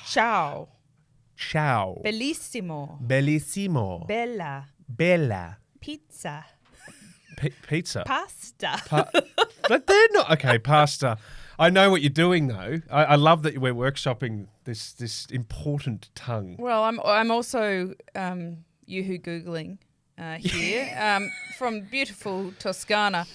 Ciao. Ciao. Bellissimo. Bellissimo. Bella. Bella. Pizza. Pizza. Pasta. But they're not... Okay, pasta. I know what you're doing, though. I love that we're workshopping this important tongue. Well, I'm also yoo-hoo Googling here from beautiful Toscana,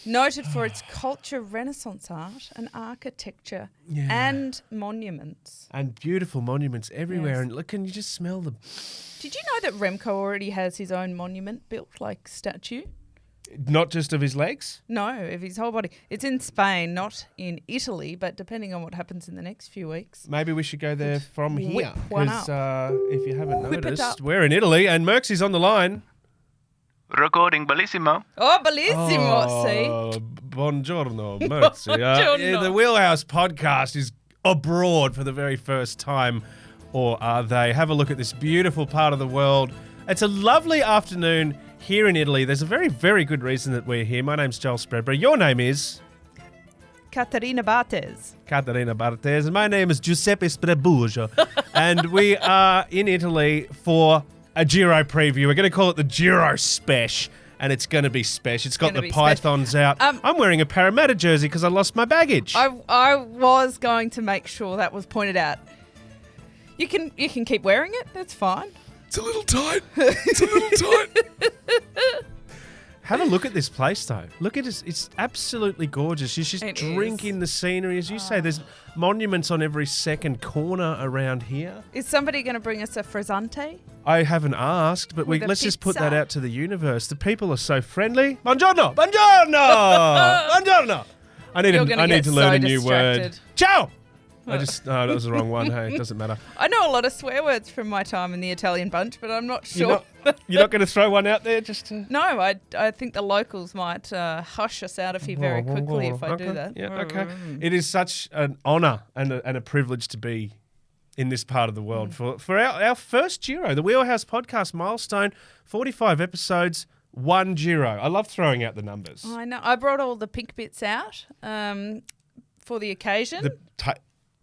noted for its culture, Renaissance art and architecture and monuments. And beautiful monuments everywhere. Yes. And look, can you just smell them? Did you know that Remco already has his own monument built, like statue? Not just of his legs? No, of his whole body. It's in Spain, not in Italy, but depending on what happens in the next few weeks. Maybe we should go there from here. one Because if you haven't Whip it noticed, up. we're in Italy and Merxie's on the line. Recording bellissimo. Oh, bellissimo, see? Buongiorno, Merxie. Buongiorno. The Wheelhouse podcast is abroad for the very first time. Or are they? Have a look at this beautiful part of the world. It's a lovely afternoon here in Italy. There's a very, very good reason that we're here. My name's Joel Spreadbury. Your name is? Caterina Bartes. Caterina Bartes. And my name is Giuseppe Spreburgo. And we are in Italy for a Giro preview. We're going to call it the Giro Spesh. And it's going to be spesh. It's got the pythons out. I'm wearing a Parramatta jersey because I lost my baggage. I was going to make sure that was pointed out. You can keep wearing it. That's fine. It's a little tight. It's a little tight. Have a look at this place, though. Look at it. It's absolutely gorgeous. She's just drinking the scenery. As you say, there's monuments on every second corner around here. Is somebody going to bring us a frizzante? I haven't asked, but let's just put that pizza. out to the universe. The people are so friendly. Buongiorno! Buongiorno! Buongiorno! I need to learn a new word. Ciao! That was the wrong one. Hey, it doesn't matter. I know a lot of swear words from my time in the Italian bunch, but I'm not sure. You're not going to throw one out there just to... No, I think the locals might hush us out of here very quickly if I do that. Yeah, okay. It is such an honour and a privilege to be in this part of the world for our first Giro, the Wheelhouse podcast milestone, 45 episodes, 1 Giro. I love throwing out the numbers. I know. I brought all the pink bits out for the occasion.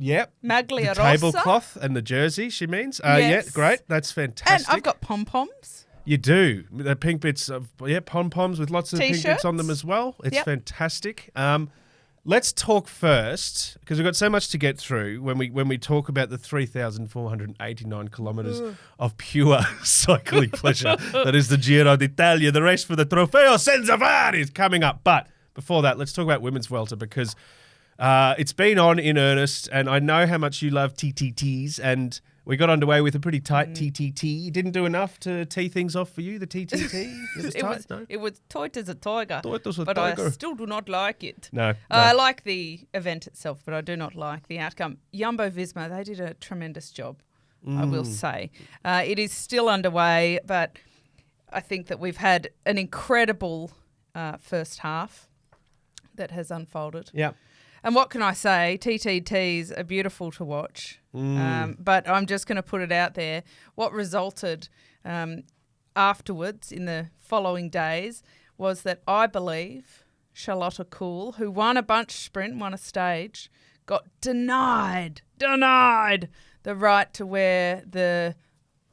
Yep. Maglia the Rossa. Tablecloth and the jersey, she means. Yes. Yeah, great. That's fantastic. And I've got pom-poms. You do. The pink bits of, pom-poms with lots of pink bits on them as well. It's fantastic. Let's talk first, because we've got so much to get through when we talk about the 3,489 kilometres of pure cycling pleasure that is the Giro d'Italia, the race for the Trofeo Senza VAR is coming up. But before that, let's talk about women's Vuelta, because it's been on in earnest, and I know how much you love TTTs, and we got underway with a pretty tight TTT. You didn't do enough to tee things off for you, the TTT? It was tight as a tiger, Tight as a but tiger. I still do not like it. No. I like the event itself, but I do not like the outcome. Jumbo-Visma, they did a tremendous job, I will say. It is still underway, but I think that we've had an incredible first half that has unfolded. Yeah. And what can I say? TTTs are beautiful to watch, but I'm just going to put it out there. What resulted afterwards in the following days was that I believe Charlotte Kool, who won a bunch sprint, won a stage, got denied the right to wear the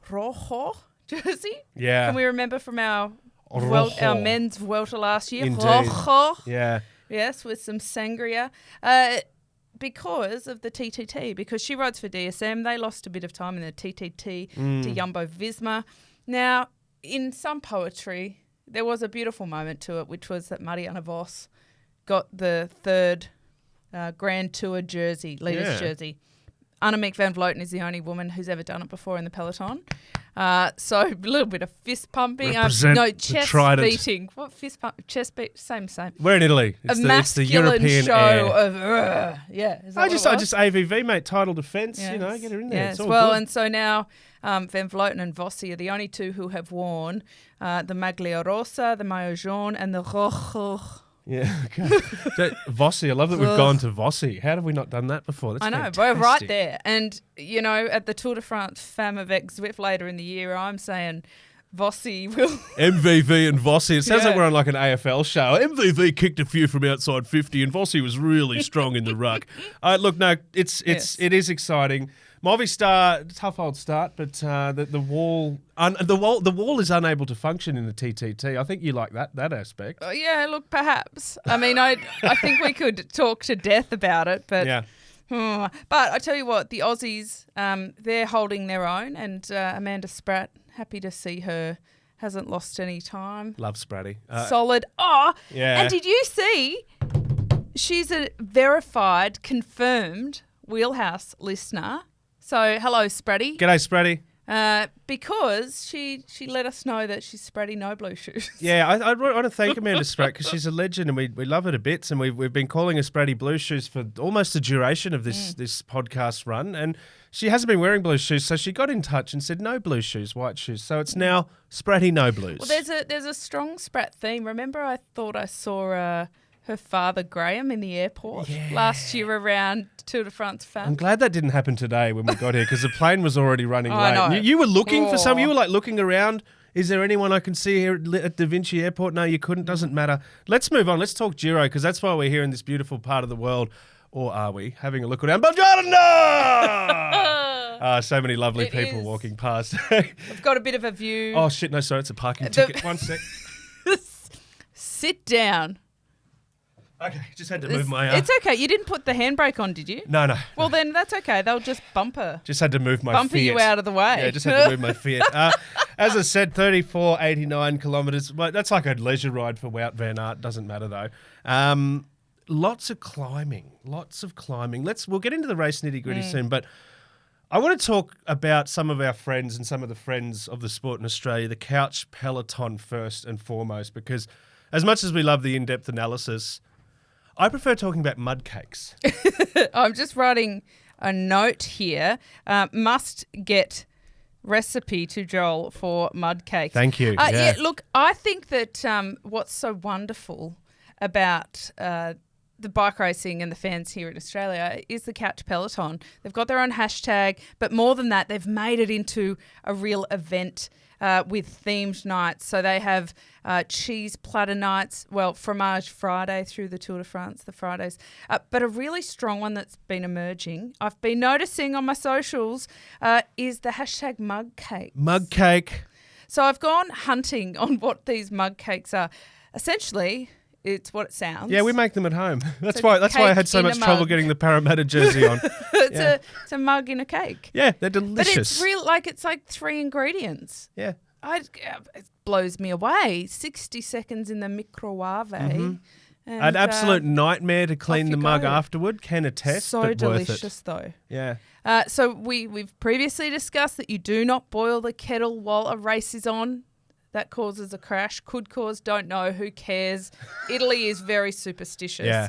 Rojo jersey. Yeah. Can we remember from our men's Vuelta last year? Indeed. Rojo. Yeah. Yes, with some sangria. Because of the TTT, because she rides for DSM. They lost a bit of time in the TTT to Jumbo-Visma. Now, in some poetry, there was a beautiful moment to it, which was that Marianne Vos got the third Grand Tour jersey, leader's jersey. Annemiek van Vleuten is the only woman who's ever done it before in the peloton. So a little bit of fist pumping. Chest beating. What fist pump? Chest beat. Same. We're in Italy. It's the European show air. Of I just AVV, mate. Title defence. Yes. Get her in there. Yes. It's all good. And so now Van Vleuten and Vossi are the only two who have worn the Maglia Rossa, the Maillot Jaune, and the Rojo. Yeah, okay. Vossi, I love that we've gone to Vossi. How have we not done that before? That's fantastic. We're right there. And, at the Tour de France Femme avec Zwift later in the year, I'm saying Vossi will... MVV and Vossi. It sounds like we're on like an AFL show. MVV kicked a few from outside 50 and Vossi was really strong in the ruck. Look, no, it is exciting. Movistar, tough old start, but the wall is unable to function in the TTT. I think you like that aspect. Yeah, look, perhaps. I mean, I think we could talk to death about it, but Yeah. But I tell you what, the Aussies, they're holding their own, and Amanda Spratt, happy to see her, hasn't lost any time. Love Spratty. Solid. Oh, yeah. And did you see? She's a verified, confirmed Wheelhouse listener. So, hello, Spratty. G'day, Spratty. Because she let us know that she's Spratty no blue shoes. Yeah, I want to thank Amanda Spratt because she's a legend and we love her to bits, and we've been calling her Spratty blue shoes for almost the duration of this podcast run, and she hasn't been wearing blue shoes, so she got in touch and said no blue shoes, white shoes. So it's now Spratty no blues. Well, there's a strong Spratt theme. Remember, I thought I saw her father Graham in the airport last year around Tour de France Femme. I'm glad that didn't happen today when we got here because the plane was already running late. I know. You were looking for some. You were like looking around. Is there anyone I can see here at Da Vinci Airport? No, you couldn't. Doesn't matter. Let's move on. Let's talk Giro because that's why we're here in this beautiful part of the world. Or are we? Having a look around. Buongiorno! So many lovely people walking past. We've got a bit of a view. Oh, shit. No, sorry. It's a parking ticket. 1 sec. Sit down. Okay, just had to move my... It's okay. You didn't put the handbrake on, did you? No. Well, then that's okay. They'll just bumper. Just had to move my Bumper Fiat. you out of the way. Yeah, just had to move my Fiat. As I said, 89 kilometres. Well, that's like a leisure ride for Wout van Aert. Doesn't matter, though. Lots of climbing. We'll get into the race nitty-gritty soon, but I want to talk about some of our friends and some of the friends of the sport in Australia, the couch peloton first and foremost, because as much as we love the in-depth analysis, I prefer talking about mud cakes. I'm just writing a note here. Must get recipe to Joel for mud cakes. Thank you. Yeah, look, I think that what's so wonderful about the bike racing and the fans here in Australia is the Couch Peloton. They've got their own hashtag, but more than that, they've made it into a real event with themed nights. So they have cheese platter nights, fromage Friday through the Tour de France, the Fridays. But a really strong one that's been emerging, I've been noticing on my socials, is the hashtag mug cake. Mug cake. So I've gone hunting on what these mug cakes are. Essentially, it's what it sounds. Yeah, we make them at home. That's why I had so much trouble getting the Parramatta jersey on. It's a mug in a cake. Yeah, they're delicious. But it's real, it's like 3 ingredients. Yeah. It blows me away. 60 seconds in the microwave. Mm-hmm. An absolute nightmare to clean the mug afterward. Can attest. So but delicious, though. Yeah. So we've previously discussed that you do not boil the kettle while a race is on. That causes a crash. Could cause, don't know, who cares. Italy is very superstitious. Yeah.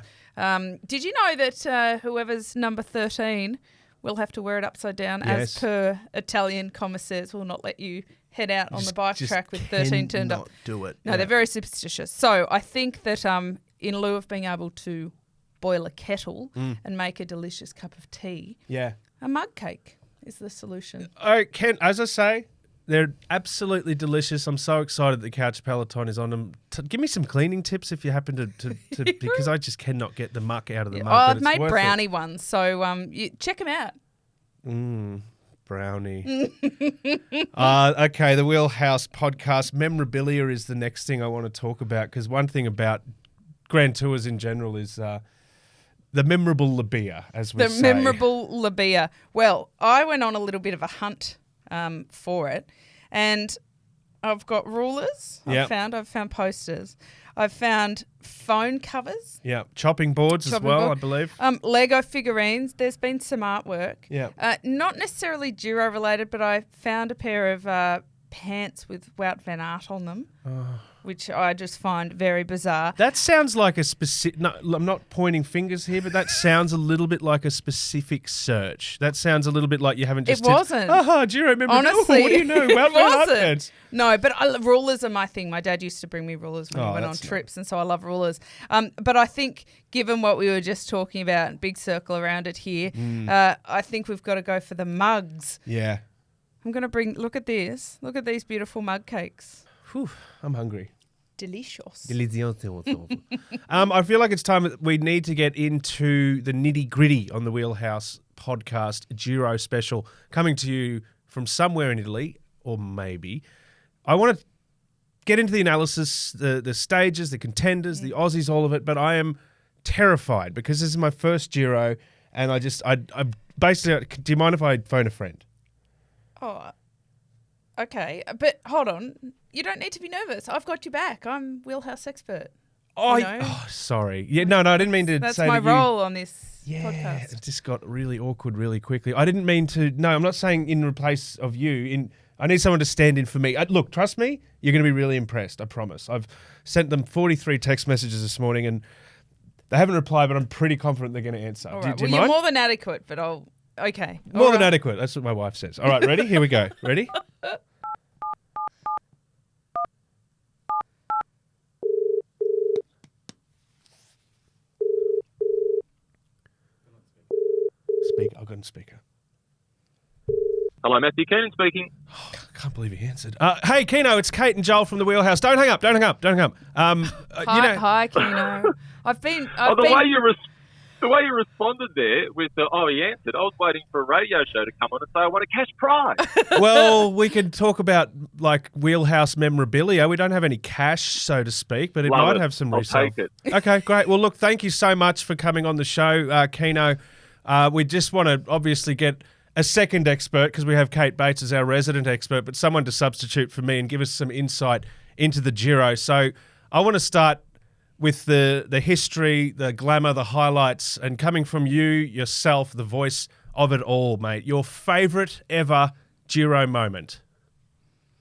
Did you know that whoever's number 13 will have to wear it upside down as per Italian commissaires will not let you head out on the bike track with 13 turned up. Do it. No, they're very superstitious. So I think that in lieu of being able to boil a kettle and make a delicious cup of tea, a mug cake is the solution. As I say, they're absolutely delicious. I'm so excited the Couch Peloton is on them. Give me some cleaning tips if you happen to because I just cannot get the muck out of the mug. I've made brownie ones, so check them out. Brownie. Okay, the Wheelhouse podcast. Memorabilia is the next thing I want to talk about because one thing about Grand Tours in general is the memorable labia, as we say. The memorable labia. Well, I went on a little bit of a hunt for it, and I've got rulers. I've found posters. I've found phone covers. Yeah, chopping boards as well, I believe. Lego figurines. There's been some artwork. Yeah, not necessarily Giro related, but I found a pair of pants with Wout van Aert on them. Which I just find very bizarre. That sounds like a specific... No, I'm not pointing fingers here, but that sounds a little bit like a specific search. That sounds a little bit like you haven't just... It wasn't. Do you remember? Honestly, what do you know? Well, it wasn't. No, but rulers are my thing. My dad used to bring me rulers when we went on trips, and so I love rulers. But I think, given what we were just talking about, big circle around it here, I think we've got to go for the mugs. Yeah. I'm going to look at this. Look at these beautiful mug cakes. Whew, I'm hungry. Delicious. I feel like it's time that we need to get into the nitty-gritty on the Wheelhouse podcast Giro special, coming to you from somewhere in Italy, or maybe. I want to get into the analysis, the stages, the contenders, the Aussies, all of it, but I am terrified because this is my first Giro, and I basically, do you mind if I phone a friend? Oh, okay. But hold on. You don't need to be nervous. I've got you back. I'm Wheelhouse expert. Oh, sorry. Yeah, no, I didn't mean to That's say my that role on this Yeah, podcast. it just got really awkward really quickly. I didn't mean to. No, I'm not saying in replace of you. I need someone to stand in for me. Look, trust me, you're going to be really impressed. I promise. I've sent them 43 text messages this morning, and they haven't replied, but I'm pretty confident they're going to answer. All right. Do you You're mind? more than adequate, but okay. More than adequate. That's what my wife says. All right, ready? Here we go. Ready? I've got a speaker. Hello, Matthew Keenan speaking. Oh, I can't believe he answered. Hey, Keno, it's Kate and Joel from the Wheelhouse. Don't hang up. Hi, Keno. The way you responded there with he answered, I was waiting for a radio show to come on and say I want a cash prize. Well, we can talk about like Wheelhouse memorabilia. We don't have any cash, so to speak, but it might have some resale. I'll take it. Okay, great. Well, look, thank you so much for coming on the show, Keno. We just want to obviously get a second expert because we have Kate Bates as our resident expert, but someone to substitute for me and give us some insight into the Giro. So I want to start with the history, the glamour, the highlights, and coming from you yourself, the voice of it all, mate. Your favourite ever Giro moment?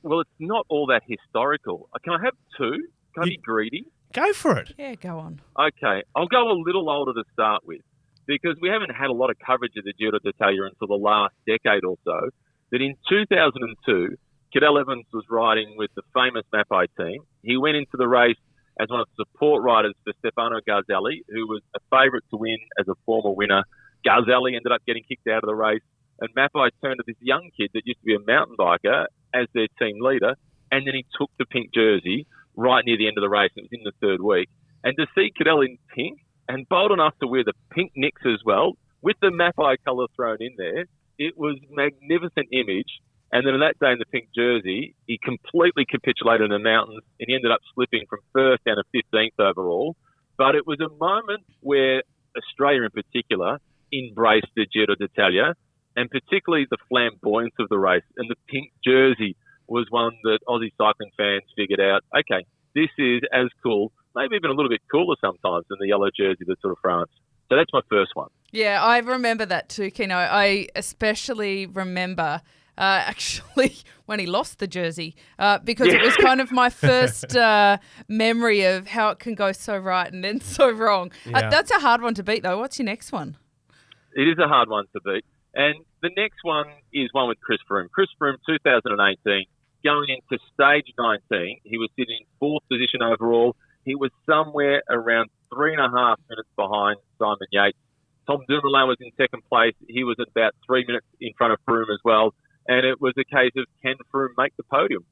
Well, it's not all that historical. Can I have two? Can I be greedy? Go for it. Yeah, go on. Okay, I'll go a little older to start with because we haven't had a lot of coverage of the Giro d'Italia until the last decade or so. That in 2002, Cadel Evans was riding with the famous Mappai team. He went into the race as one of the support riders for Stefano Garzelli, who was a favourite to win as a former winner. Garzelli ended up getting kicked out of the race, and Mappai turned to this young kid that used to be a mountain biker as their team leader, and then he took the pink jersey right near the end of the race. It was in the third week. And to see Cadel in pink, and bold enough to wear the pink nicks as well, with the Mappai colour thrown in there, it was a magnificent image. And then on that day in the pink jersey, he completely capitulated in the mountains and he ended up slipping from first down to 15th overall. But it was a moment where Australia in particular embraced the Giro d'Italia and particularly the flamboyance of the race. And the pink jersey was one that Aussie cycling fans figured out, okay, this is as cool, maybe even a little bit cooler sometimes than the yellow jersey that's sort of France. So that's my first one. Yeah, I remember that too, Keno. I especially remember actually when he lost the jersey because it was kind of my first memory of how it can go so right and then so wrong. Yeah. That's a hard one to beat though. What's your next one? It is a hard one to beat. And the next one is one with Chris Froome. Chris Froome, 2018, going into stage 19, he was sitting in fourth position overall. He was somewhere around 3.5 minutes behind Simon Yates. Tom Dumoulin was in second place. He was about 3 minutes in front of Froome as well. And it was a case of, can Froome make the podium?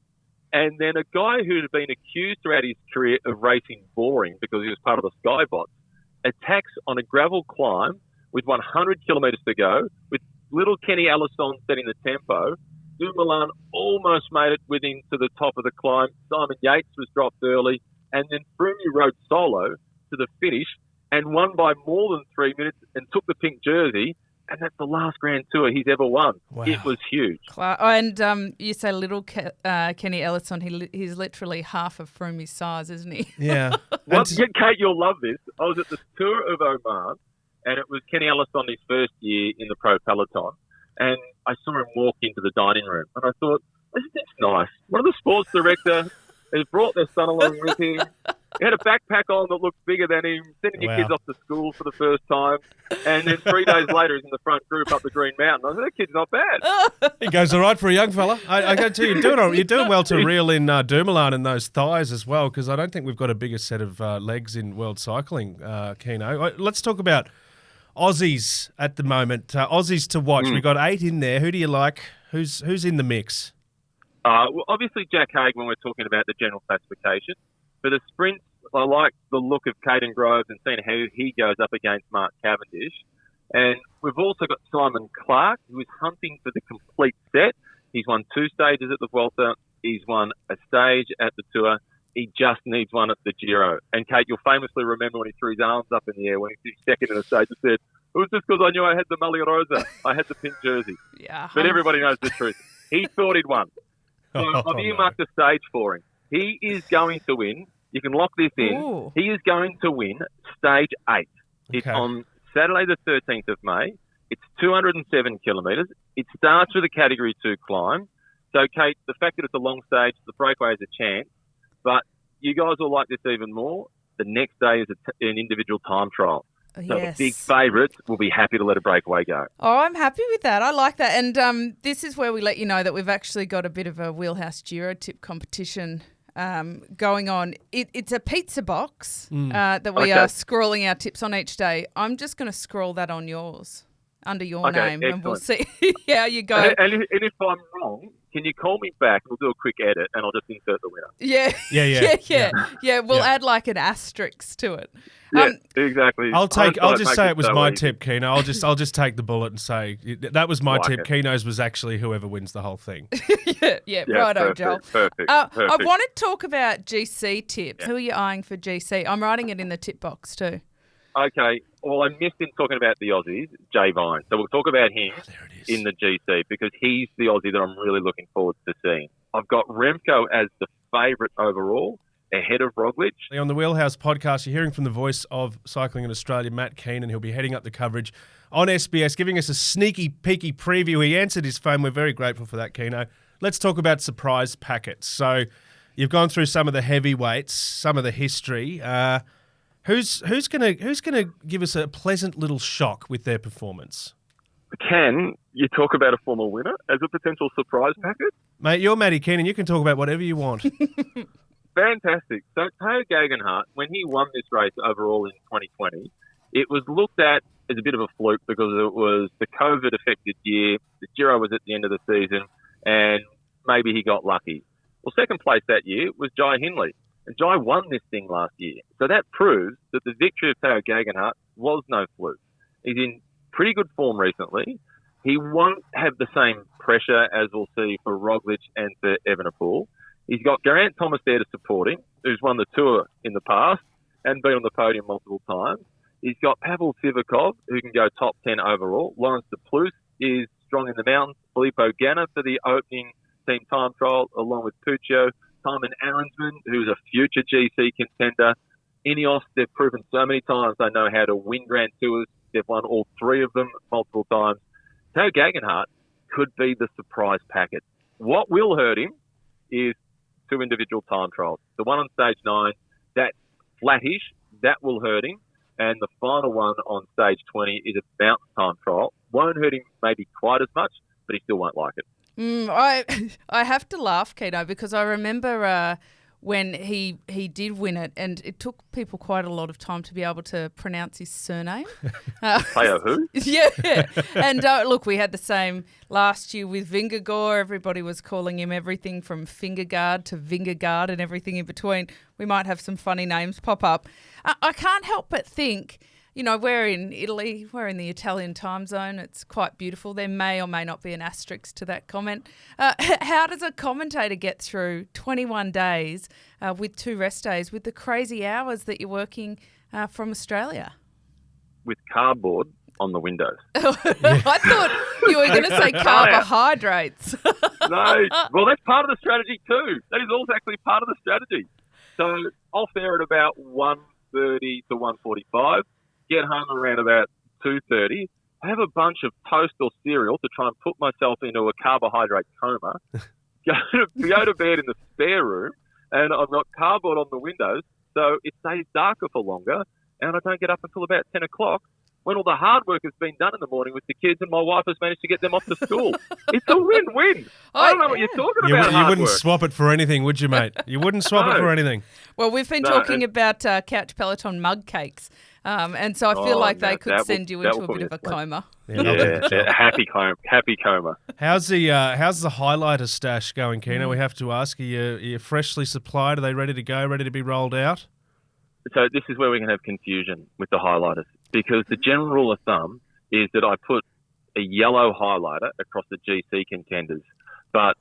And then a guy who had been accused throughout his career of racing boring because he was part of the Skybots attacks on a gravel climb with 100 kilometres to go, with little Kenny Allison setting the tempo. Dumoulin almost made it within to the top of the climb. Simon Yates was dropped early. And then Froome rode solo to the finish and won by more than 3 minutes and took the pink jersey. And that's the last Grand Tour he's ever won. Wow. It was huge. And you say little Kenny Ellison, he's literally half of Froome's size, isn't he? Yeah. Kate, you'll love this. I was at the Tour of Oman, and it was Kenny Ellison his first year in the Pro Peloton. And I saw him walk into the dining room, and I thought, isn't this nice? One of the sports director has brought their son along with him. He had a backpack on that looked bigger than him, sending your kids off to school for the first time. And then 3 days later, he's in the front group up the Green Mountain. I said, that kid's not bad. He goes all right for a young fella. I got to tell you, you're doing well to reel in Dumoulin and those thighs as well, because I don't think we've got a bigger set of legs in world cycling, Keno. Let's talk about Aussies at the moment. Aussies to watch. We've got 8 in there. Who do you like? Who's in the mix? Well, obviously Jack Haig when we're talking about the general classification. For the sprints, I like the look of Caden Groves and seeing how he goes up against Mark Cavendish. And we've also got Simon Clark, who is hunting for the complete set. He's won 2 stages at the Vuelta. He's won a stage at the Tour. He just needs one at the Giro. And, Kate, you'll famously remember when he threw his arms up in the air when he finished second in the stage and said, it was just because I knew I had the Maglia Rosa. I had the pink jersey. Yeah, but everybody knows the truth. He thought he'd won. So I've earmarked a stage for him. He is going to win. You can lock this in. Ooh. He is going to win stage 8. It's Okay. on Saturday the 13th of May. It's 207 kilometres. It starts with a Category 2 climb. So, Kate, the fact that it's a long stage, the breakaway is a chance. But you guys will like this even more. The next day is an individual time trial. So Yes. the big favourites will be happy to let a breakaway go. Oh, I'm happy with that. I like that. And this is where we let you know that we've actually got a bit of a Wheelhouse Giro tip competition going on. It's a pizza box that we are scrawling our tips on each day. I'm just going to scroll that on yours, under your name, excellent. and we'll see how you go. And if I'm wrong, can you call me back? We'll do a quick edit and I'll just insert the winner. Yeah. We'll add like an asterisk to it. Yeah, exactly. I'll just say it was my tip, Keno. I'll just take the bullet and say that was my tip. Keno's was actually whoever wins the whole thing. Righto, Joel. Perfect. I want to talk about GC tips. Who are you eyeing for GC? I'm writing it in the tip box too. Okay. Well, I missed him talking about the Aussies, Jay Vine. So we'll talk about him in the GC because he's the Aussie that I'm really looking forward to seeing. I've got Remco as the favourite overall, ahead of Roglic. On the Wheelhouse podcast, you're hearing from the voice of cycling in Australia, Matt Keenan. He'll be heading up the coverage on SBS, giving us a sneaky, peeky preview. He answered his phone. We're very grateful for that, Keno. Let's talk about surprise packets. So you've gone through some of the heavyweights, some of the history. Who's gonna give us a pleasant little shock with their performance? Can you talk about a former winner as a potential surprise packet? Mate, you're Matty Keenan. You can talk about whatever you want. Fantastic. So Tao Geoghegan, when he won this race overall in 2020, it was looked at as a bit of a fluke because it was the COVID-affected year. The Giro was at the end of the season, and maybe he got lucky. Well, second place that year was Jai Hindley, and Jai won this thing last year. So that proves that the victory of Tao Geoghegan was no fluke. He's in pretty good form recently. He won't have the same pressure as we'll see for Roglic and for Evenepoel. He's got Geraint Thomas there to support him, who's won the Tour in the past and been on the podium multiple times. He's got Pavel Sivakov, who can go top 10 overall. Lawrence de Plus is strong in the mountains. Filippo Ganna for the opening team time trial, along with Puccio. Simon Arensman, who's a future GC contender. Ineos, they've proven so many times they know how to win Grand Tours. They've won all 3 of them multiple times. Tao Geoghegan could be the surprise packet. What will hurt him is 2 individual time trials. The one on stage 9, that's flattish. That will hurt him. And the final one on stage 20 is a mountain time trial. Won't hurt him maybe quite as much, but he still won't like it. I have to laugh, Keno, because I remember when he did win it, and it took people quite a lot of time to be able to pronounce his surname. Tao who? Yeah. And look, we had the same last year with Vingegaard. Everybody was calling him everything from Fingergaard to Vingegaard and everything in between. We might have some funny names pop up. I can't help but think, you know, we're in Italy, we're in the Italian time zone. It's quite beautiful. There may or may not be an asterisk to that comment. How does a commentator get through 21 days with 2 rest days with the crazy hours that you're working from Australia? With cardboard on the windows. I thought you were going to say carbohydrates. No. Well, that's part of the strategy too. That is also actually part of the strategy. So I'll fare at about 1:30 to 1:45. Get home around about 2:30, have a bunch of toast or cereal to try and put myself into a carbohydrate coma, go to bed in the spare room, and I've got cardboard on the windows, so it stays darker for longer, and I don't get up until about 10 o'clock when all the hard work has been done in the morning with the kids and my wife has managed to get them off to school. It's a win-win. I don't know what you're talking about. You wouldn't swap it for anything, would you, mate? You wouldn't swap it for anything. Well, we've been talking about Couch Peloton mug cakes And so I feel like they could send you into a bit of a coma. Happy coma. How's the highlighter stash going, Keenan? We have to ask, are you freshly supplied? Are they ready to go, ready to be rolled out? So this is where we're going to have confusion with the highlighters, because the general rule of thumb is that I put a yellow highlighter across the GC contenders, but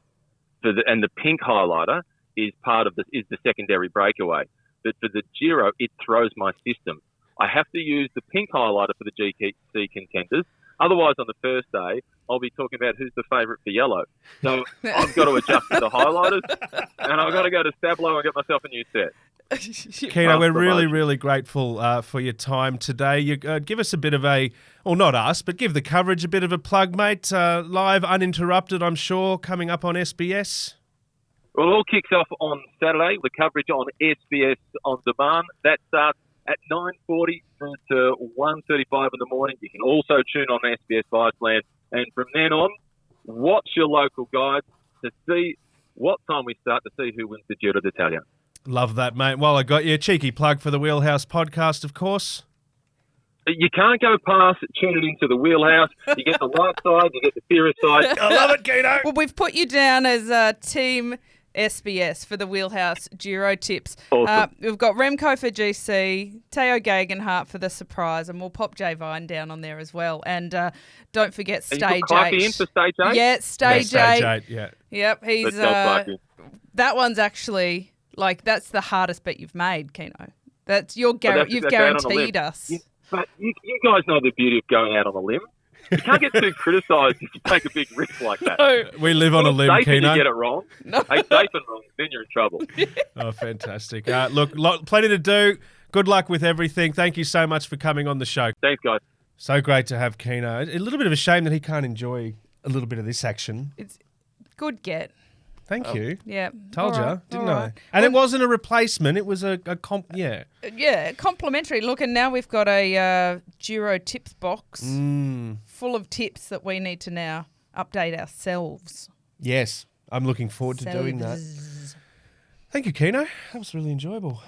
the pink highlighter is the secondary breakaway. But for the Giro, it throws my system. I have to use the pink highlighter for the GC contenders. Otherwise, on the first day, I'll be talking about who's the favourite for yellow. So I've got to adjust to the highlighters, and I've got to go to Stablo and get myself a new set. Keno, we're really, really grateful for your time today. You give us a bit of not us, but give the coverage a bit of a plug, mate. Live, uninterrupted, I'm sure, coming up on SBS. Well, it all kicks off on Saturday. The coverage on SBS On Demand. That starts at 9:40 through to 1:35 in the morning. You can also tune on SBS Viceland. And from then on, watch your local guides to see what time we start to see who wins the Giro D'Italia. Love that, mate. Well, I got you a cheeky plug for the Wheelhouse podcast, of course. You can't go past tuning into the Wheelhouse. You get the light side, you get the serious side. I love it, Keno. Well, we've put you down as Team SBS for the Wheelhouse Giro tips. Awesome. We've got Remco for GC, Teo Gegenhardt for the surprise, and we'll pop Jay Vine down on there as well. And don't forget Stage 8. In for Stage 8? Yeah, Stage 8. Yeah. Yep, he's that one's actually that's the hardest bet you've made, Keno. That's you've guaranteed us. But you guys know the beauty of going out on a limb. You can't get too criticised if you take a big risk like that. No. We live on a limb, Keno. You get it wrong. No. Safe and wrong, then you're in trouble. Oh, fantastic. Look, plenty to do. Good luck with everything. Thank you so much for coming on the show. Thanks, guys. So great to have Keno. A little bit of a shame that he can't enjoy a little bit of this action. It's good get. Thank you. Yeah. Told you, didn't I? And it wasn't a replacement. It was a yeah. Yeah, complimentary. Look, and now we've got a Giro tips box full of tips that we need to now update ourselves. Yes, I'm looking forward to doing that. Thank you, Keno. That was really enjoyable.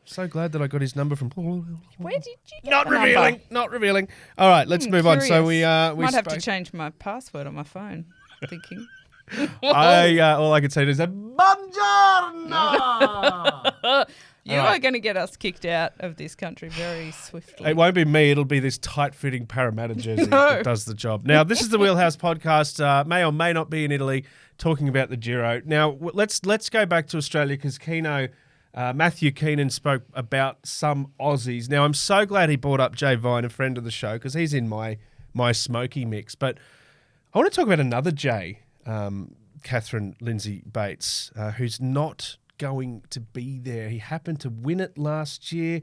So glad that I got his number from... Where did you get Not revealing. Not revealing. All right, let's move on. So we might have to change my password on my phone, thinking... all I can say is buongiorno. You are going to get us kicked out of this country very swiftly. It won't be me. It'll be this tight-fitting Parramatta jersey that does the job. Now, this is the Wheelhouse podcast. May or may not be in Italy, talking about the Giro. Now, let's go back to Australia because Matthew Keenan spoke about some Aussies. Now, I'm so glad he brought up Jay Vine, a friend of the show, because he's in my smoky mix. But I want to talk about another Jay. Catherine Lindsay Bates, who's not going to be there. He happened to win it last year,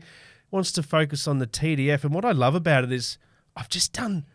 wants to focus on the TDF. And what I love about it is I've just done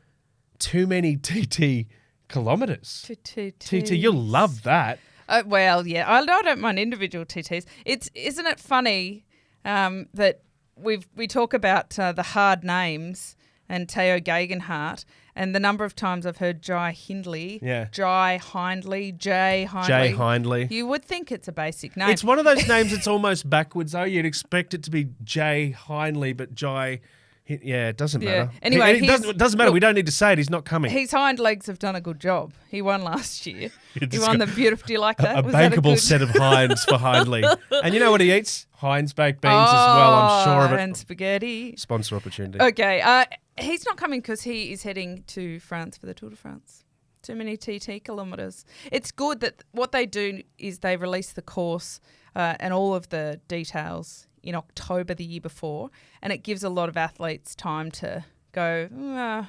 too many TT kilometres. TT, you'll love that. Well, yeah, I don't mind individual TTs. Isn't it funny that we talk about the hard names and Teo Gegenhardt, and the number of times I've heard Jai Hindley, Jai Hindley, Jay Hindley. You would think it's a basic name. It's one of those names that's almost backwards, though. You'd expect it to be Jay Hindley, but Jai... Yeah, it doesn't matter. Anyway, it doesn't matter. We don't need to say it. He's not coming. His hind legs have done a good job. He won last year. He won the beautiful. Do you like that? A bankable set of hinds for Hindley. And you know what he eats? Heinz baked beans as well, I'm sure of it. And spaghetti. Sponsor opportunity. Okay. He's not coming because he is heading to France for the Tour de France. Too many TT kilometres. It's good that what they do is they release the course and all of the details in October the year before, and it gives a lot of athletes time to go,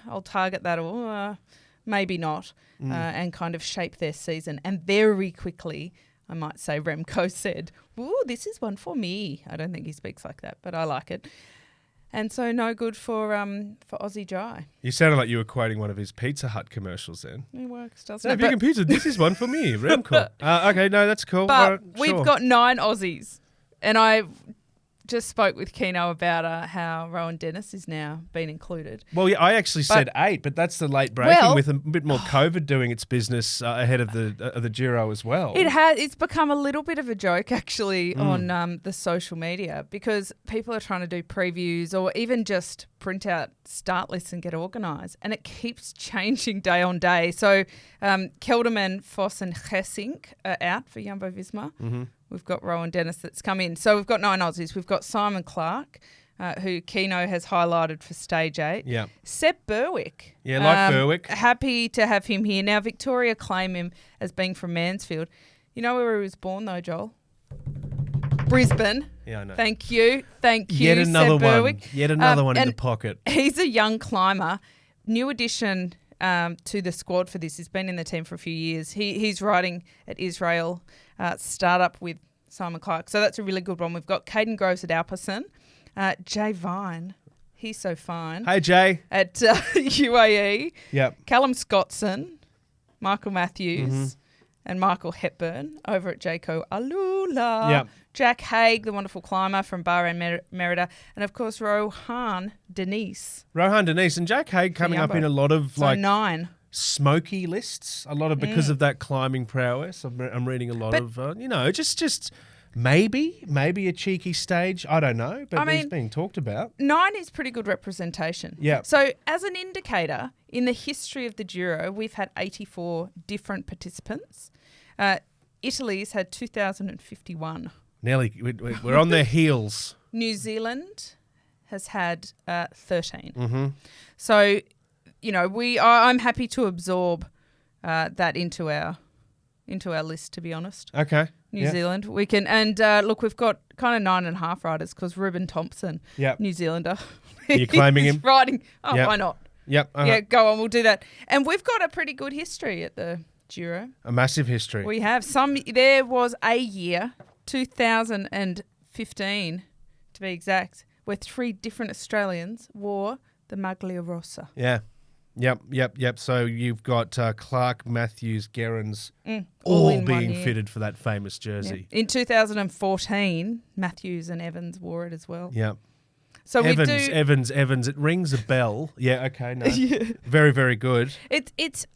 I'll target that, or maybe not, and kind of shape their season. And very quickly, I might say, Remco said, ooh, this is one for me. I don't think he speaks like that, but I like it. And so no good for Aussie Jai. You sounded like you were quoting one of his Pizza Hut commercials then. It works, doesn't it? Vegan pizza, this is one for me, Remco. Okay, no, that's cool. But we've got 9 Aussies, and I just spoke with Keno about how Rohan Dennis is now been included. Well, yeah, I actually said 8, but that's the late breaking with a bit more COVID doing its business ahead of the Giro as well. It's become a little bit of a joke actually on the social media because people are trying to do previews or even just print out start lists and get organised, and it keeps changing day on day. So Kelderman, Foss and Gesink are out for Jumbo-Visma. Mm-hmm. We've got Rohan Dennis that's come in. So we've got 9 Aussies. We've got Simon Clark, who Keno has highlighted for stage 8. Yeah. Seb Berwick. Yeah, like Berwick. Happy to have him here. Now, Victoria claim him as being from Mansfield. You know where he was born, though, Joel? Brisbane. Yeah, I know. Thank you. Yet another Seb Berwick. Yet another one in the pocket. He's a young climber. New addition to the squad for this. He's been in the team for a few years. He's riding at Israel startup with Simon Clark. So that's a really good one. We've got Caden Groves at Alperson. Jay Vine. He's so fine. Hey, Jay. At UAE. Yep. Callum Scottson, Michael Matthews, and Michael Hepburn over at Jayco Alula. Yep. Jack Haig, the wonderful climber from Bahrain Merida. And, of course, Rohan Dennis. Rohan Dennis and Jack Haig coming up in a lot of, so 9. Smoky lists. A lot of, because of that climbing prowess. I'm reading a lot of, just maybe a cheeky stage. I don't know, but he's being talked about. 9 is pretty good representation. Yeah. So as an indicator, in the history of the Giro, we've had 84 different participants. Italy's had 2,051. Nearly, we're on their heels. New Zealand has had 13. Mm-hmm. So, I'm happy to absorb that into our list, to be honest. Okay. New Zealand. We can, and look, we've got kind of 9.5 riders because Ruben Thompson, New Zealander. You're claiming him? Riding. Oh, why not? Yep. Yeah, go on, we'll do that. And we've got a pretty good history at the Giro. A massive history. We have there was a year, 2015 to be exact, where 3 different Australians wore the Maglia Rossa. Yeah. Yep. So you've got Clark, Matthews, Gerrans all being fitted for that famous jersey. Yeah. In 2014, Matthews and Evans wore it as well. Yep. So Evans. It rings a bell. Yeah. Okay. No. Very, very good. It's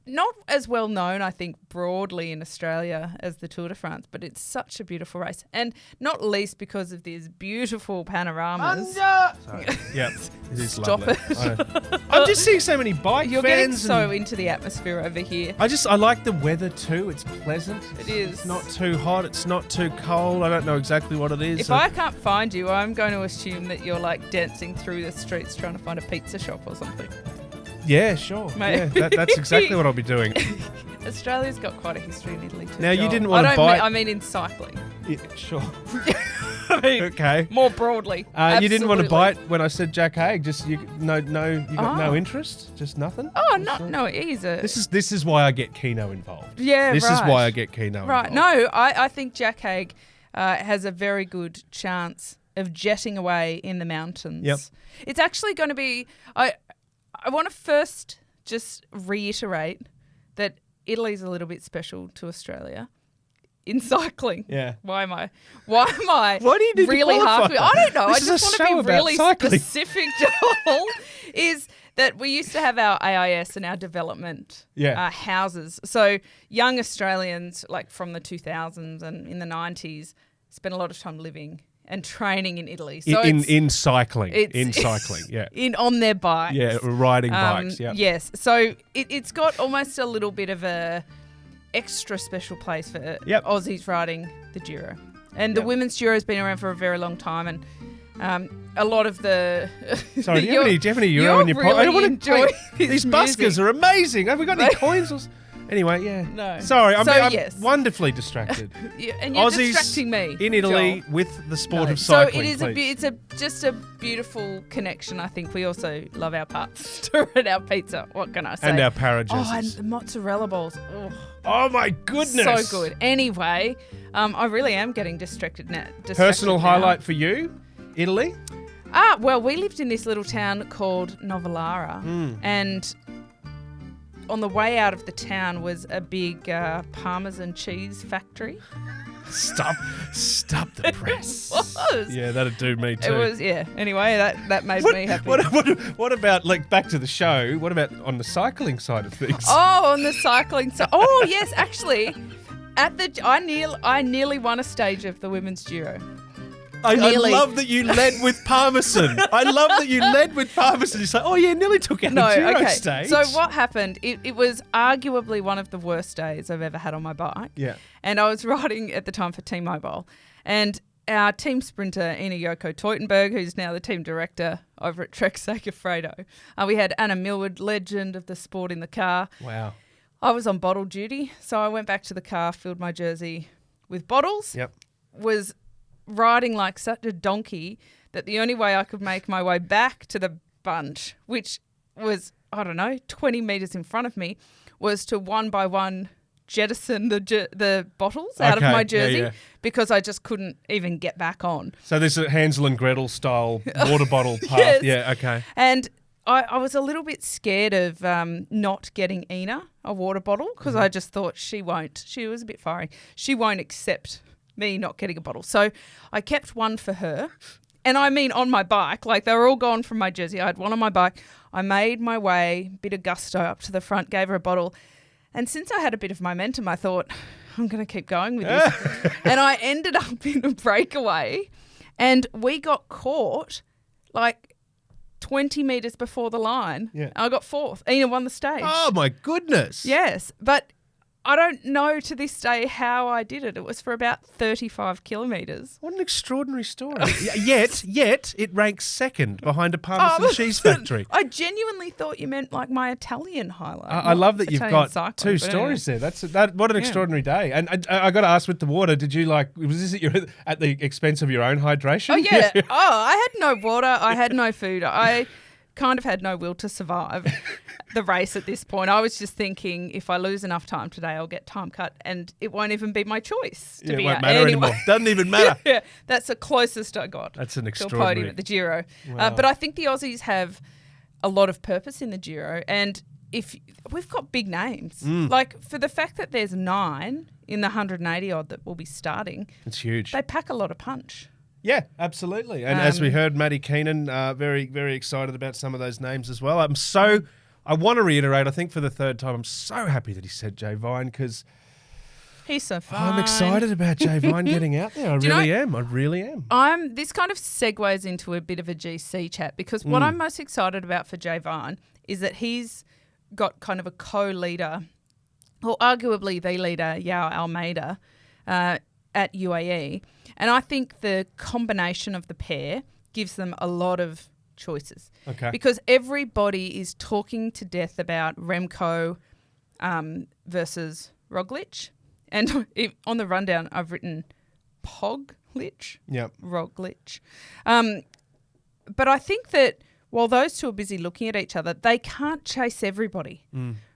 not as well known, I think, broadly in Australia as the Tour de France, but it's such a beautiful race, and not least because of these beautiful panoramas. Sorry. Yep. It is Stop lovely. it. I'm just seeing so many bike You're fans. getting so into the atmosphere over here. I like the weather too. It's pleasant. It is. It's not too hot. It's not too cold. I don't know exactly what it is. If I can't find you, I'm going to assume that you're like dancing through the streets trying to find a pizza shop or something. Yeah, sure. Mate. Yeah, that's exactly what I'll be doing. Australia's got quite a history in Italy too. Now, you Joel. didn't want to bite... I mean in cycling. Yeah, sure. I mean, okay. More broadly. You didn't want to bite when I said Jack Haig. Just you got no interest. Just nothing. Oh no, he's a. This is why I get Keno involved. Yeah, This right. is why I get Keno right. involved. No, I think Jack Haig has a very good chance of jetting away in the mountains. Yep. It's actually going to be. I want to first just reiterate that Italy's a little bit special to Australia in cycling. Yeah. Why am I Why do you need really to hard? I don't know. This I is just a want show to be about really cycling. specific, Joel, is that we used to have our AIS and our development houses. So young Australians, like from the 2000s and in the 90s, spent a lot of time living and training in Italy. So in cycling, yeah. On their bikes. Yeah, riding bikes, yeah. Yes. So it's got almost a little bit of a extra special place for Aussies riding the Giro. And the women's Giro has been around for a very long time, and a lot of the... Sorry, do you have any euro in your pocket? I don't want to enjoy these buskers are amazing. Have we got any coins? Anyway, yeah. No. Sorry, I'm wonderfully distracted. And you're Aussies distracting me. in Italy Joel. with the sport of cycling. So it's just a beautiful connection. I think we also love our pasta and our pizza. What can I say? And our para Oh, and jerseys. the mozzarella balls. Oh my goodness. So good. Anyway, I really am getting distracted now. Personal highlight for you, Italy? Well, we lived in this little town called Novellara, and on the way out of the town was a big Parmesan cheese factory. Stop the press. It was. Yeah, that'd do me too. It was, yeah. Anyway, that made me happy. What about, like, back to the show? What about on the cycling side of things? Oh, on the cycling side. Oh, yes, actually, I nearly won a stage of the Women's Giro. I love that you led with Parmesan. You say, oh, yeah, nearly took out a Giro stage. So what happened, it was arguably one of the worst days I've ever had on my bike. Yeah. And I was riding at the time for T-Mobile. And our team sprinter, Ina Yoko Teutenberg, who's now the team director over at Trek Segafredo. We had Anna Millward, legend of the sport, in the car. Wow. I was on bottle duty. So I went back to the car, filled my jersey with bottles. Yep. Was riding like such a donkey that the only way I could make my way back to the bunch, which was, 20 metres in front of me, was to one by one jettison the bottles out of my jersey because I just couldn't even get back on. So there's a Hansel and Gretel style water bottle path. Yes. Yeah, okay. And I was a little bit scared of not getting Ina a water bottle because I just thought she was a bit fiery. She won't accept me not getting a bottle. So I kept one for her. And I mean on my bike, like they were all gone from my jersey. I had one on my bike. I made my way, bit of gusto up to the front, gave her a bottle. And since I had a bit of momentum, I thought, I'm going to keep going with this. And I ended up in a breakaway and we got caught like 20 metres before the line. Yeah. I got fourth. Ina won the stage. Oh, my goodness. Yes, but I don't know to this day how I did it. It was for about 35 kilometres. What an extraordinary story. Yet it ranks second behind a Parmesan cheese factory. I genuinely thought you meant like my Italian highlight. I love that you've got cycling, two stories there. What an extraordinary day. And I got to ask, with the water, did you was this at the expense of your own hydration? Oh, yeah. I had no water. I had no food. I kind of had no will to survive the race at this point. I was just thinking, if I lose enough time today, I'll get time cut, and it won't even be my choice to be it won't matter anymore. Doesn't even matter. Yeah, that's the closest I got. That's an to a extraordinary podium at the Giro. Wow. But I think the Aussies have a lot of purpose in the Giro, and if we've got big names, like for the fact that there's 9 in the 180 odd that will be starting, it's huge. They pack a lot of punch. Yeah, absolutely. And as we heard, Matthew Keenan, very, very excited about some of those names as well. I want to reiterate, I think for the third time, I'm so happy that he said Jay Vine because he's so fun. I'm excited about Jay Vine getting out there. I really am. This kind of segues into a bit of a GC chat because what I'm most excited about for Jay Vine is that he's got kind of a co-leader, or arguably the leader, Yao Almeida, at UAE. And I think the combination of the pair gives them a lot of choices. Okay. Because everybody is talking to death about Remco versus Roglic. And on the rundown, I've written Poglic. Yep. Roglic. But I think that while those two are busy looking at each other, they can't chase everybody,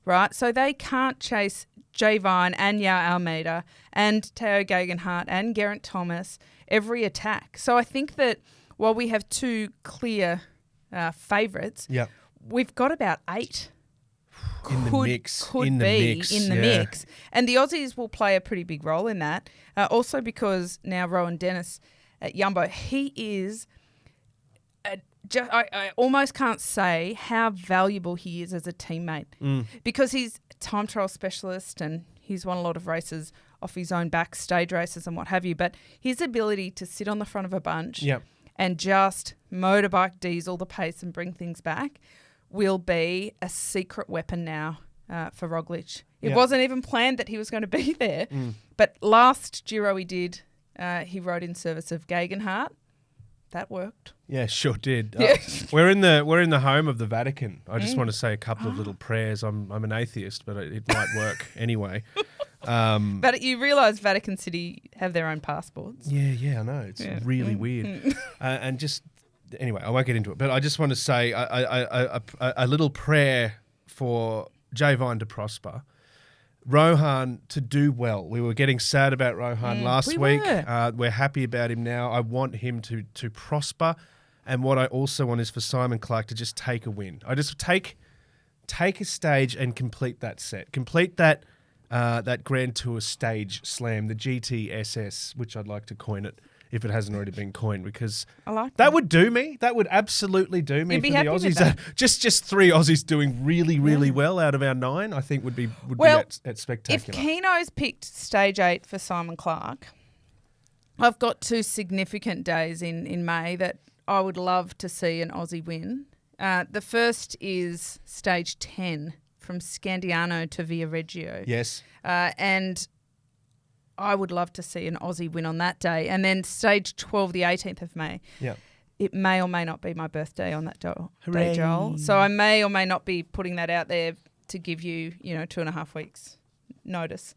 right? So they can't chase Jay Vine and Yao Almeida and Tao Gegenhardt and Geraint Thomas every attack. So I think that while we have 2 clear favourites, we've got about 8 in the mix. In the mix. And the Aussies will play a pretty big role in that. Also because now Rohan Dennis at Jumbo, he is... I almost can't say how valuable he is as a teammate because he's a time trial specialist and he's won a lot of races off his own back, stage races and what have you. But his ability to sit on the front of a bunch and just motorbike diesel the pace and bring things back will be a secret weapon now for Roglic. It wasn't even planned that he was going to be there. But last Giro he rode in service of Gegenhardt. That worked. Yeah, sure did. Yeah. We're in the home of the Vatican. I just want to say a couple of little prayers. I'm an atheist, but it might work anyway. But you realise Vatican City have their own passports. Yeah, I know. It's really weird. And just anyway, I won't get into it. But I just want to say a little prayer for Jay Vine to prosper. Rohan to do well. We were getting sad about Rohan last week. We're happy about him now. I want him to prosper. And what I also want is for Simon Clarke to just take a win. I just take a stage and complete that set. Complete that that Grand Tour Stage Slam, the GTSS, which I'd like to coin it if it hasn't already been coined, because I like that would do me. That would absolutely do me You'd for be the happy with Aussies. that. Just 3 Aussies doing really, really well out of our 9, I think would be at spectacular. If Keno's picked Stage 8 for Simon Clark, I've got 2 significant days in May that I would love to see an Aussie win. The first is Stage 10 from Scandiano to Viareggio. Yes. And I would love to see an Aussie win on that day. And then Stage 12, the 18th of May. Yeah. It may or may not be my birthday on that day, Hooray. Joel. So I may or may not be putting that out there to give you, 2.5 weeks notice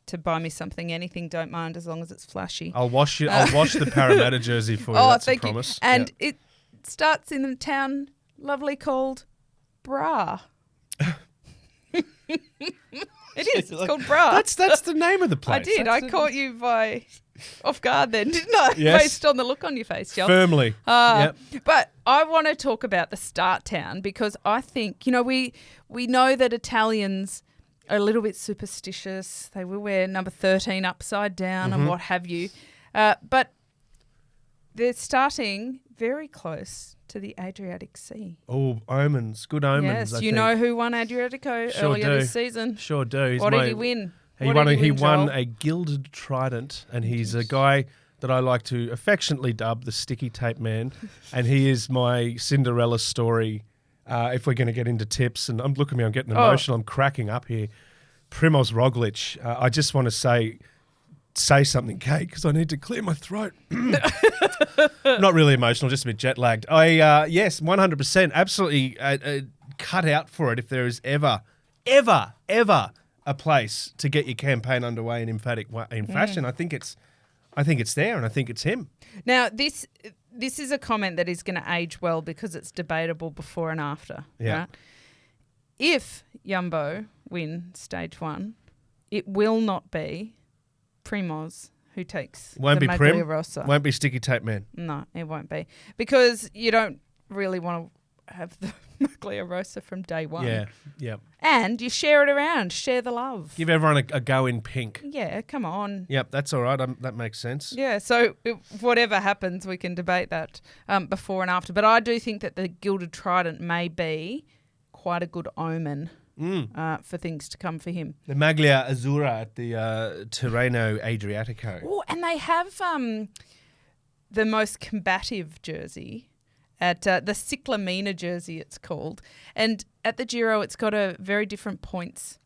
to buy me something. Anything, don't mind, as long as it's flashy. I'll wash the Parramatta jersey for you. That's a promise. You. And it starts in a town lovely called Bra. It is. It's called Bra. That's the name of the place. I did. I caught you off guard then, didn't I? Yes. Based on the look on your face, Joel. Firmly. Yep. But I want to talk about the start town because I think, we know that Italians are a little bit superstitious. They will wear number 13 upside down and what have you. But they're starting very close to the Adriatic Sea. Oh, omens. Good omens, Yes, I you think. know who won Adriatico earlier this season. Sure do. What did he win? He won a gilded trident, and he's a guy that I like to affectionately dub the sticky tape man, and he is my Cinderella story. If we're going to get into tips, and I'm getting emotional. I'm cracking up here. Primoz Roglic. I just want to say something, Kate, because I need to clear my throat. Not really emotional, just a bit jet lagged. Yes, 100%, absolutely cut out for it. If there is ever a place to get your campaign underway in emphatic fashion, I think it's there, and I think it's him. Now this is a comment that is going to age well because it's debatable before and after. Yeah. Right? If Jumbo win Stage 1, it will not be Primoz who takes Won't the be Maglia Prim. Rossa. Won't be sticky tape man. No, it won't be. Because you don't really want to have the Maglia Rossa from day one. Yeah, yeah. And you share it around. Share the love. Give everyone a go in pink. Yeah, come on. Yep, that's all right. That makes sense. Yeah, so whatever happens, we can debate that before and after. But I do think that the gilded trident may be quite a good omen for things to come for him. The Maglia Azzurra at the Tirreno Adriatico. Oh, and they have the most combative jersey at the Ciclamina jersey, it's called. And at the Giro, it's got a very different points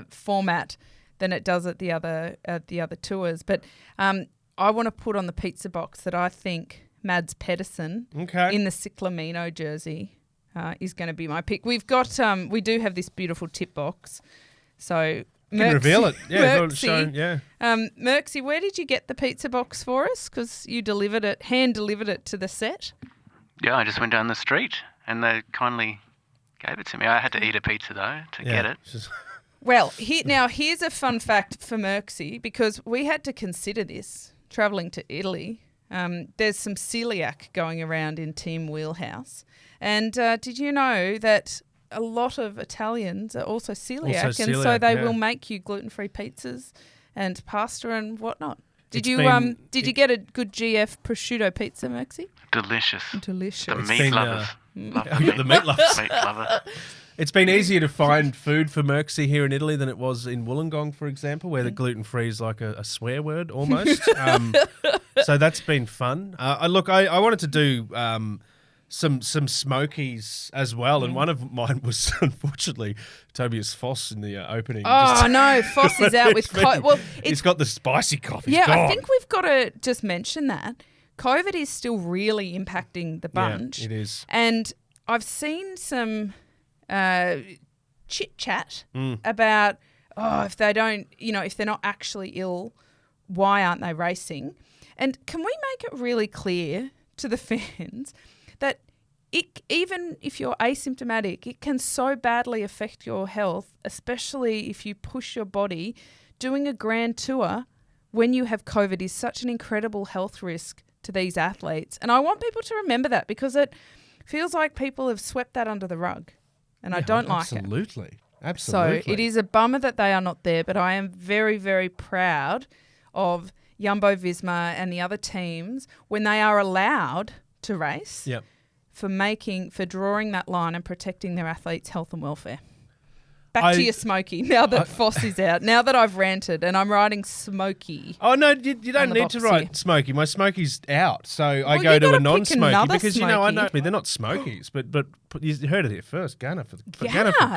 format than it does at the other tours. But I want to put on the pizza box that I think Mads Pedersen in the Ciclamino jersey is going to be my pick. We've got we do have this beautiful tip box, so you can reveal it. Yeah, Merksy, Merksy, where did you get the pizza box for us? Because you hand delivered it to the set. Yeah, I just went down the street and they kindly gave it to me. I had to eat a pizza though to get it. Well, here's a fun fact for Merksy, because we had to consider this travelling to Italy. There's some celiac going around in Team Wheelhouse. And did you know that a lot of Italians are also celiac, and so they will make you gluten-free pizzas and pasta and whatnot. Did you get a good GF prosciutto pizza, Merksy? Delicious. The meat lovers. The meat lovers. Meat lover. It's been easier to find food for Merksy here in Italy than it was in Wollongong, for example, where the gluten-free is like a swear word almost. So that's been fun. I wanted to do some smokies as well, and one of mine was unfortunately Tobias Foss in the opening. Oh no, Foss is out with COVID. Well, he's got the spicy cough. Yeah, I think we've got to just mention that COVID is still really impacting the bunch. Yeah, it is. And I've seen some chit chat about if they don't, if they're not actually ill, why aren't they racing? And can we make it really clear to the fans that even if you're asymptomatic, it can so badly affect your health, especially if you push your body. Doing a grand tour when you have COVID is such an incredible health risk to these athletes. And I want people to remember that, because it feels like people have swept that under the rug. And I don't like it. Absolutely. So it is a bummer that they are not there, but I am very, very proud of Jumbo-Visma and the other teams when they are allowed to race for drawing that line and protecting their athletes' health and welfare. Back to your Smokey, now that Foss is out. Now that I've ranted and I'm writing Smokey. Oh, no, you don't need to write Smokey. My Smokey's out, so I go to a non-Smokey because, Smokey. I know they're not Smokies, but you heard it here first. Gunner for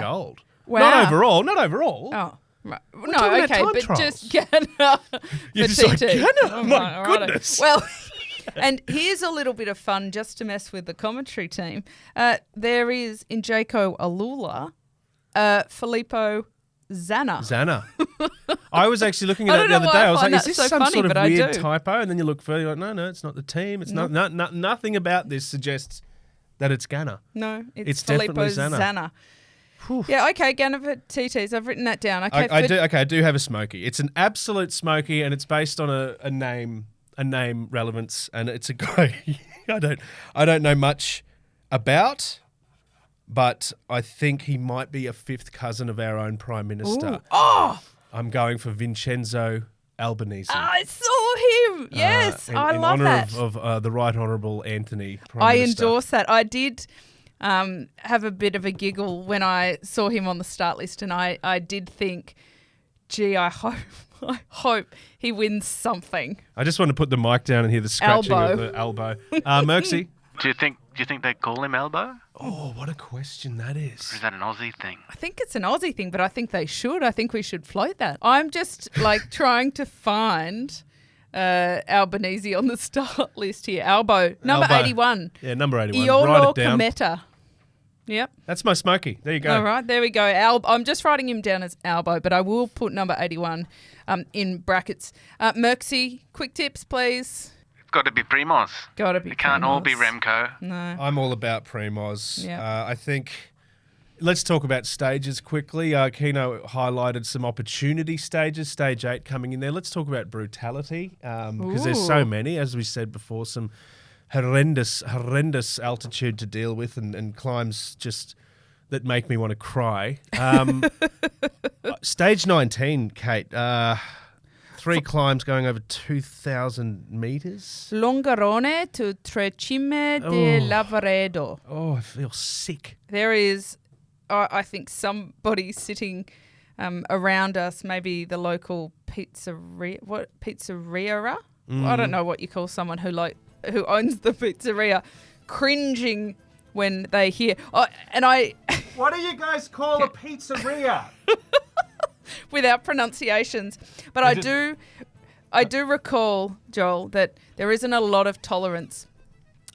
gold. Wow. Not overall. Oh, right. We're talking about time trials. Just Gunner You're just like, Gunner? My goodness. Well... And here's a little bit of fun just to mess with the commentary team. There is, in Jaco Alula, Filippo Zanna. I was actually looking at it the other day. I was like, is this some sort of weird do. typo? And then you look further, you're like, no, it's not the team. It's nothing about this suggests that it's Ghana. No, it's Filippo definitely Zanna. Yeah, okay, Ghana for TTs. I've written that down. Okay, I do have a Smoky. It's an absolute Smoky, and it's based on a name relevance, and it's a guy I don't know much about, but I think he might be a fifth cousin of our own Prime Minister. Ooh. Oh! I'm going for Vincenzo Albanese. I saw him. Yes, I love that. In honour of the Right Honourable Anthony Prime I Minister. endorse that. I did have a bit of a giggle when I saw him on the start list, and I did think, gee, I hope he wins something. I just want to put the mic down and hear the scratching of the elbow. Merksy? Do you think they call him Elbow? Oh, what a question that is. Or is that an Aussie thing? I think it's an Aussie thing, but I think they should. I think we should float that. I'm just trying to find Albanese on the start list here. Number 81. Yeah, number 81. Iolo Write it down. Kometa. Yep. That's my Smoky. There you go. All right, there we go. I'm just writing him down as Albo, but I will put number 81 in brackets. Merksy, quick tips, please. It's got to be Primoz. Got to be. It can't all be Remco. No. I'm all about Primoz. Yeah. I think let's talk about stages quickly. Keno highlighted some opportunity stages, stage 8 coming in there. Let's talk about brutality because there's so many, as we said before, some horrendous altitude to deal with and climbs just that make me want to cry. Stage 19, Kate. 3 climbs going over 2,000 metres. Longarone to Trecime de Lavaredo. Oh, I feel sick. There is, I think, somebody sitting around us, maybe the local pizzeria. What pizzeria? I don't know what you call someone who owns the pizzeria, cringing when they hear. What do you guys call a pizzeria? Without pronunciations. But I do recall, Joel, that there isn't a lot of tolerance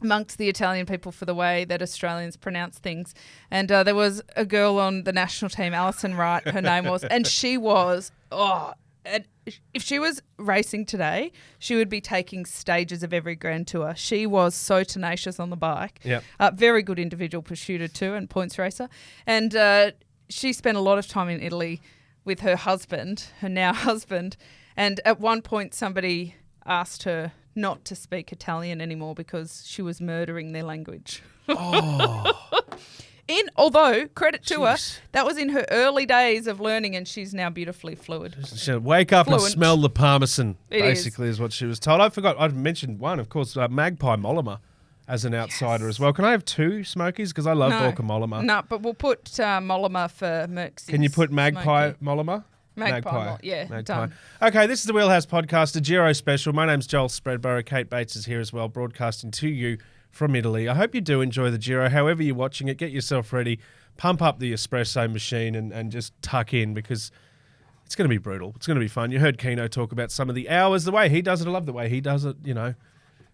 amongst the Italian people for the way that Australians pronounce things. And there was a girl on the national team, Alison Wright, her name was, and she was, and if she was racing today, she would be taking stages of every Grand Tour. She was so tenacious on the bike. Yep. Very good individual pursuiter too and points racer. And she spent a lot of time in Italy with her husband, her now husband. And at one point somebody asked her not to speak Italian anymore because she was murdering their language. Oh. Although, credit to her, that was in her early days of learning, and she's now beautifully fluid. She wake up and smell the parmesan, basically, is what she was told. I forgot, I'd mentioned one, of course, Magpie Mollema as an outsider as well. Can I have 2 Smokies? Because I love Borka Mollema. No, but we'll put Mollema for Merck's. Can you put Magpie Mollema? Magpie. Yeah, Magpie. done. Okay, this is the Wheelhouse Podcast, a Giro special. My name's Joel Spreadborough. Kate Bates is here as well, broadcasting to you from Italy. I hope you do enjoy the Giro. However you're watching it, get yourself ready, pump up the espresso machine and just tuck in because it's going to be brutal. It's going to be fun. You heard Keno talk about some of the hours, the way he does it. I love the way he does it, you know.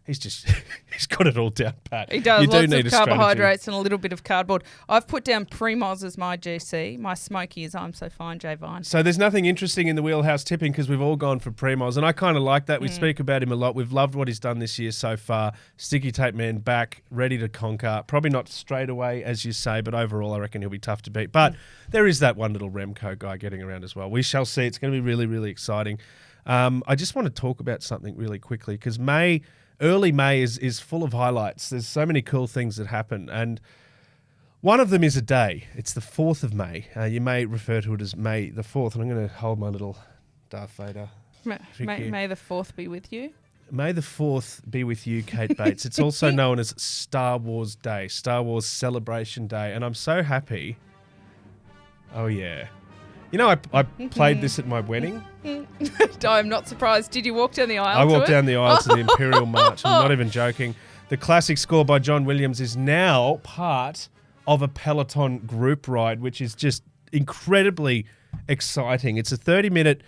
He's got it all down pat. He does. Lots of carbohydrates and a little bit of cardboard. I've put down Primoz as my GC. My Smoky is I'm So Fine, J Vine. So there's nothing interesting in the Wheelhouse tipping because we've all gone for Primoz, and I kind of like that. We speak about him a lot. We've loved what he's done this year so far. Sticky tape man back, ready to conquer. Probably not straight away, as you say, but overall I reckon he'll be tough to beat. But there is that one little Remco guy getting around as well. We shall see. It's going to be really, really exciting. I just want to talk about something really quickly because early May is full of highlights. There's so many cool things that happen. And One of them is a day. It's the 4th of May. You may refer to it as May the 4th, and I'm going to hold my little Darth Vader. May the 4th be with you. May the 4th be with you, Kate Bates. It's also known as Star Wars Day, Star Wars Celebration Day, and I'm so happy. Oh, yeah. You know, I played this at my wedding. I'm not surprised. Did you walk down the aisle? I walked down the aisle to the Imperial March. I'm not even joking. The classic score by John Williams is now part of a peloton group ride, which is just incredibly exciting. It's a 30-minute,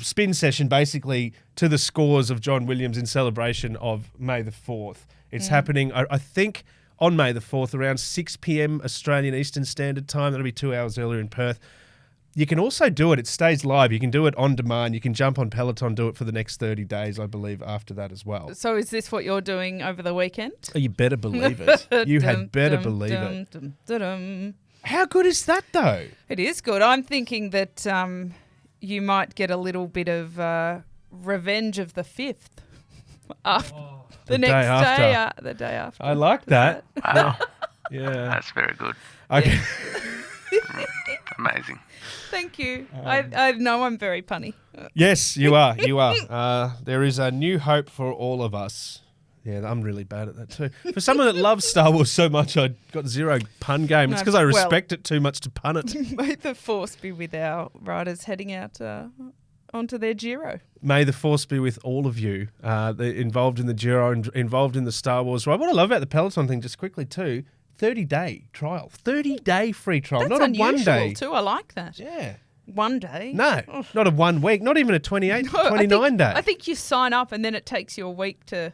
spin session basically to the scores of John Williams in celebration of May the 4th. It's happening, I think, on May the 4th around 6 p.m. Australian Eastern Standard Time. That'll be 2 hours earlier in Perth. You can also do it. It stays live. You can do it on demand. You can jump on Peloton, do it for the next 30 days, I believe, after that as well. So is this what you're doing over the weekend? Oh, you better believe it. You had better believe it. How good is that, though? It is good. I'm thinking that you might get a little bit of revenge of the 5th. The day after. I like that. Wow. Yeah. That's very good. Okay. Amazing. Thank you. I know I'm very punny. Yes, you are. You are. There is a new hope for all of us. Yeah, I'm really bad at that too. For someone that loves Star Wars so much, I got zero pun game. It's because I respect it too much to pun it. May the force be with our riders heading out onto their Giro. May the force be with all of you involved in the Giro and involved in the Star Wars ride. What I love about the Peloton thing, just quickly too, 30-day trial. 30-day free trial. That's not unusual a 1 day. Too. I like that. Yeah. 1 day? No, not a 1 week, not even a 29 day. I think you sign up and then it takes you a week to,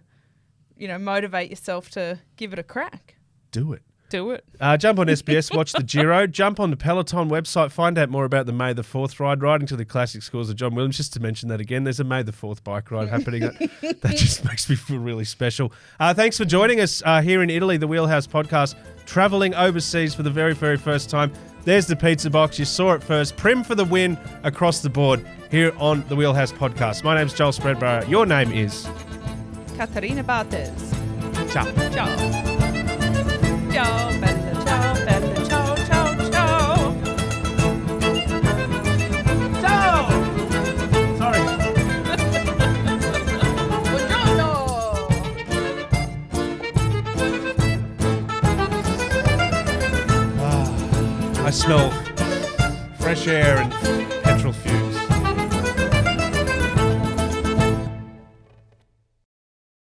motivate yourself to give it a crack. Do it. Jump on SBS, watch the Giro, jump on the Peloton website, find out more about the May the 4th ride, riding to the classic scores of John Williams. Just to mention that again, there's a May the 4th bike ride happening. That just makes me feel really special. Thanks for joining us here in Italy, the Wheelhouse podcast, travelling overseas for the very, very first time. There's the pizza box. You saw it first. Prim for the win across the board here on the Wheelhouse podcast. My name's Joel Spreadborough. Your name is? Caterina Barthez. Ciao. Ciao. Ciao, Bella, ciao, Bella, ciao, ciao, ciao. Ciao! Sorry. I smell fresh air and